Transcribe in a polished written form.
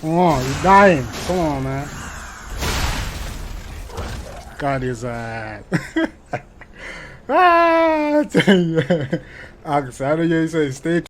Oh, you're dying. Come on, man. Got his ass. Ah, I tell you. I know you say stay